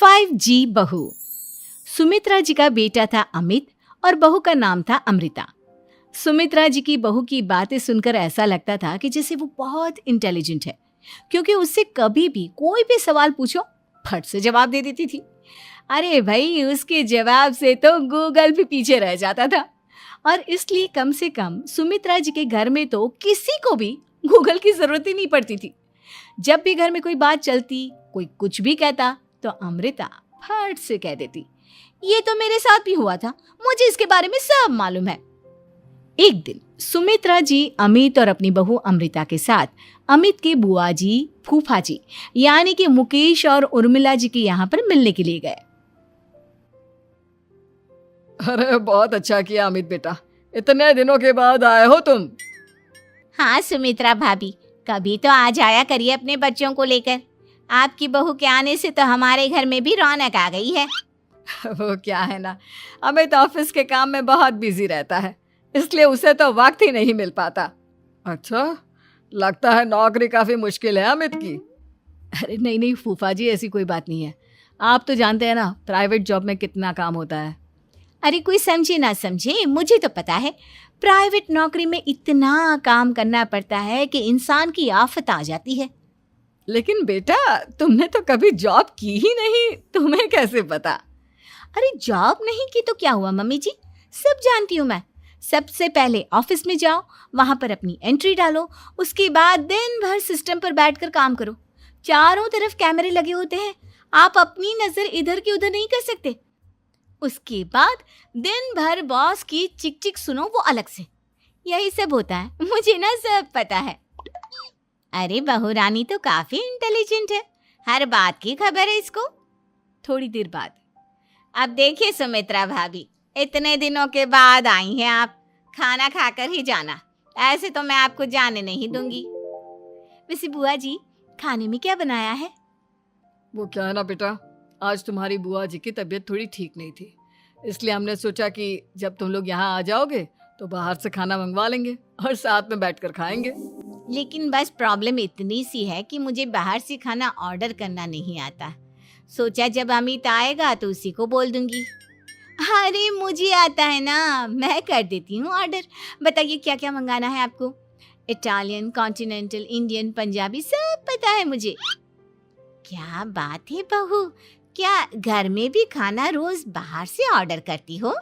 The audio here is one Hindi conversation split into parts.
5G बहू। सुमित्रा जी का बेटा था अमित और बहू का नाम था अमृता। सुमित्रा जी की बहू की बातें सुनकर ऐसा लगता था कि जैसे वो बहुत इंटेलिजेंट है, क्योंकि उससे कभी भी कोई भी सवाल पूछो फट से जवाब दे देती थी। अरे भाई, उसके जवाब से तो गूगल भी पीछे रह जाता था। और इसलिए कम से कम सुमित्रा जी के घर में तो किसी को भी गूगल की जरूरत ही नहीं पड़ती थी। जब भी घर में कोई बात चलती, कोई कुछ भी कहता, तो अमृता फट से कह देती, ये तो मेरे साथ भी हुआ था, मुझे इसके बारे में सब मालूम है। एक दिन सुमित्रा जी अमित और अपनी बहू अमृता के साथ अमित के बुआ जी, फूफा जी यानी कि मुकेश और उर्मिला जी के यहाँ पर मिलने के लिए गए। अरे बहुत अच्छा किया अमित बेटा, इतने दिनों के बाद आए हो तुम। हाँ सुमित्रा भाभी, कभी तो आ जाया करिए अपने बच्चों को लेकर। आपकी बहू के आने से तो हमारे घर में भी रौनक आ गई है। वो क्या है ना, अमित ऑफिस के काम में बहुत बिजी रहता है, इसलिए उसे तो वक्त ही नहीं मिल पाता। अच्छा, लगता है नौकरी काफी मुश्किल है अमित की। अरे नहीं नहीं फूफा जी, ऐसी कोई बात नहीं है। आप तो जानते हैं ना प्राइवेट जॉब में कितना काम होता है। अरे कोई समझे ना समझे, मुझे तो पता है प्राइवेट नौकरी में इतना काम करना पड़ता है कि इंसान की आफत आ जाती है। लेकिन बेटा, तुमने तो कभी जॉब की ही नहीं, तुम्हें कैसे पता? अरे जॉब नहीं की तो क्या हुआ मम्मी जी, सब जानती हूँ मैं। सबसे पहले ऑफिस में जाओ, वहां पर अपनी एंट्री डालो, उसके बाद दिन भर सिस्टम पर बैठकर काम करो। चारों तरफ कैमरे लगे होते हैं, आप अपनी नजर इधर की उधर नहीं कर सकते। उसके बाद दिन भर बॉस की चिक चिक सुनो, वो अलग से। यही सब होता है, मुझे ना सब पता है। अरे बहू रानी तो काफी इंटेलिजेंट है, हर बात की खबर है इसको। थोड़ी देर बाद, अब देखिए सुमित्रा भाभी, इतने दिनों के बाद आई हैं आप, खाना खाकर ही जाना, ऐसे तो मैं आपको जाने नहीं दूंगी। वैसे बुआ जी, खाने में क्या बनाया है? वो क्या है ना बेटा, आज तुम्हारी बुआ जी की तबीयत थोड़ी ठीक नहीं थी, इसलिए हमने सोचा कि जब तुम लोग यहाँ आ जाओगे तो बाहर से खाना मंगवा लेंगे और साथ में बैठकर खाएंगे। लेकिन बस प्रॉब्लम इतनी सी है कि मुझे बाहर से खाना ऑर्डर करना नहीं आता। सोचा जब अमित आएगा तो उसी को बोल दूंगी। अरे मुझे आता है ना, मैं कर देती हूँ ऑर्डर। बताइए क्या क्या मंगाना है आपको? इटालियन, कॉन्टिनेंटल, इंडियन, पंजाबी, सब पता है मुझे। क्या बात है बहू, क्या घर में भी खाना रोज बाहर से ऑर्डर करती हो?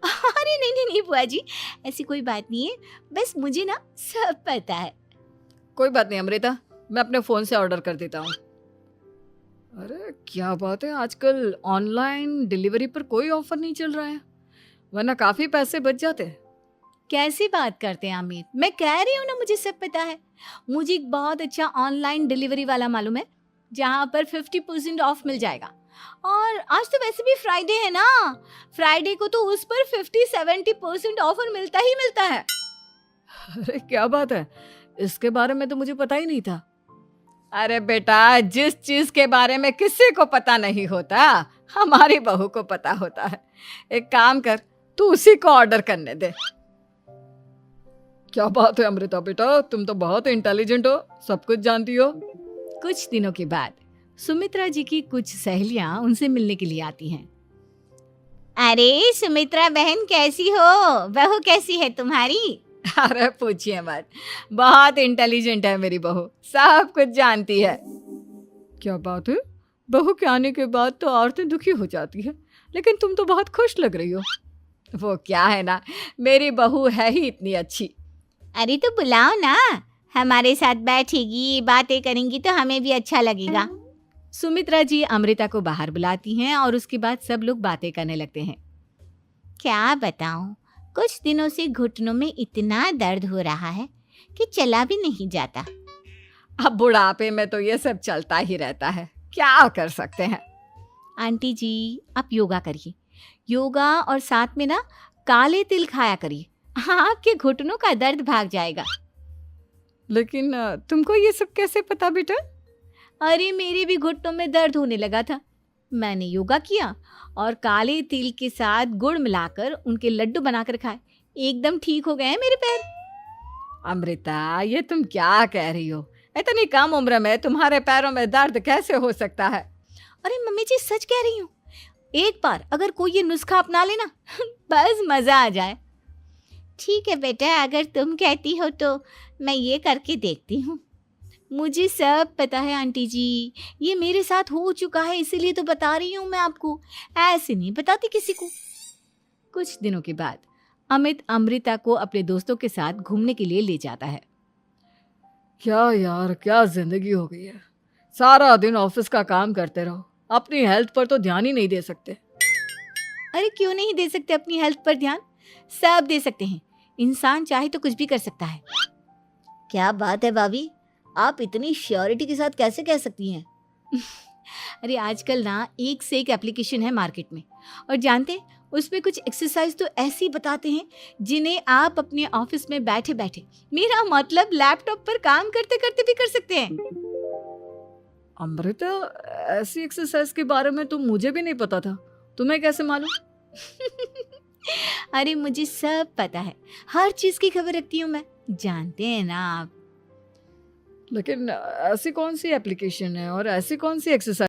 अरे नहीं नहीं नहीं बुआ जी, ऐसी कोई बात नहीं है, बस मुझे ना सब पता है। कोई बात नहीं अमृता, मैं अपने फोन से ऑर्डर कर देता हूँ। अरे क्या बात है, आजकल ऑनलाइन डिलीवरी पर कोई ऑफर नहीं चल रहा है, वरना काफी पैसे बच जाते हैं। कैसी बात करते हैं अमित, मैं कह रही हूँ ना मुझे सब पता है। मुझे एक बहुत अच्छा ऑनलाइन डिलीवरी वाला मालूम है, जहाँ पर 50% ऑफ मिल जाएगा। और आज तो वैसे भी फ्राइडे है ना, फ्राइडे को तो उस पर 50-70% ऑफर मिलता ही मिलता है। अरे क्या बात है, इसके बारे में तो मुझे पता ही नहीं था। अरे बेटा, जिस चीज के बारे में किसी को पता नहीं होता, हमारी बहू को पता होता है। एक काम कर, तू उसी को ऑर्डर करने दे। क्या बात है अमृता बेटा, तुम तो बहुत इंटेलिजेंट हो, सब कुछ जानती हो। कुछ दिनों के बाद सुमित्रा जी की कुछ सहेलियां उनसे मिलने के लिए आती हैं। अरे सुमित्रा बहन कैसी हो, बहू कैसी है तुम्हारी? अरे पूछिए मत, बहुत इंटेलिजेंट है मेरी बहू, सब कुछ जानती है। क्या बात है, बहू के आने के बाद तो औरतें दुखी हो जाती है, लेकिन तुम तो बहुत खुश लग रही हो। वो क्या है ना, मेरी बहू है ही इतनी अच्छी। अरे तो बुलाओ ना, हमारे साथ बैठेगी, बातें करेंगी तो हमें भी अच्छा लगेगा। सुमित्रा जी अमृता को बाहर बुलाती हैं और उसके बाद सब लोग बातें करने लगते हैं। क्या बताऊं, कुछ दिनों से घुटनों में इतना दर्द हो रहा है कि चला भी नहीं जाता। अब बुढ़ापे में तो ये सब चलता ही रहता है, क्या कर सकते हैं। आंटी जी, आप योगा करिए, योगा और साथ में ना काले तिल खाया करिए, आपके घुटनों का दर्द भाग जाएगा। लेकिन तुमको ये सब कैसे पता बेटा? अरे मेरे भी घुटनों में दर्द होने लगा था, मैंने योगा किया और काले तिल के साथ गुड़ मिलाकर उनके लड्डू बनाकर खाए, एकदम ठीक हो गए हैं मेरे पैर। अमृता, ये तुम क्या कह रही हो? इतनी कम उम्र में तुम्हारे पैरों में दर्द कैसे हो सकता है? अरे मम्मी जी सच कह रही हूँ, एक बार अगर कोई ये नुस्खा अपना लेना बस मजा आ जाए। ठीक है बेटा, अगर तुम कहती हो तो मैं ये करके देखती हूँ। मुझे सब पता है आंटी जी, ये मेरे साथ हो चुका है, इसीलिए तो बता रही हूँ मैं आपको, ऐसे नहीं बताती किसी को। कुछ दिनों के बाद अमित अमृता को अपने दोस्तों के साथ घूमने के लिए ले जाता है। क्या यार, क्या जिंदगी हो गई है। सारा दिन ऑफिस का काम करते रहो, अपनी हेल्थ पर तो ध्यान ही नहीं दे सकते। अरे क्यों नहीं दे सकते अपनी हेल्थ पर ध्यान, सब दे सकते हैं। इंसान चाहे तो कुछ भी कर सकता है। क्या बात है भाभी, आप इतनी श्योरिटी के साथ कैसे कह सकती हैं? अरे आजकल ना एक से एक एप्लीकेशन है मार्केट में, और जानते हैं उसमें कुछ एक्सरसाइज तो ऐसी बताते हैं जिन्हें आप अपने ऑफिस में बैठे बैठे, मेरा मतलब लैपटॉप पर काम करते करते भी कर सकते हैं। अमृता, ऐसी एक्सरसाइज के बारे में तो मुझे भी नहीं पता था, तुम्हें कैसे मालूम? अरे मुझे सब पता है, हर चीज की खबर रखती हूँ मैं, जानते हैं ना आप। लेकिन ऐसी कौन सी एप्लीकेशन है और ऐसी कौन सी एक्सरसाइज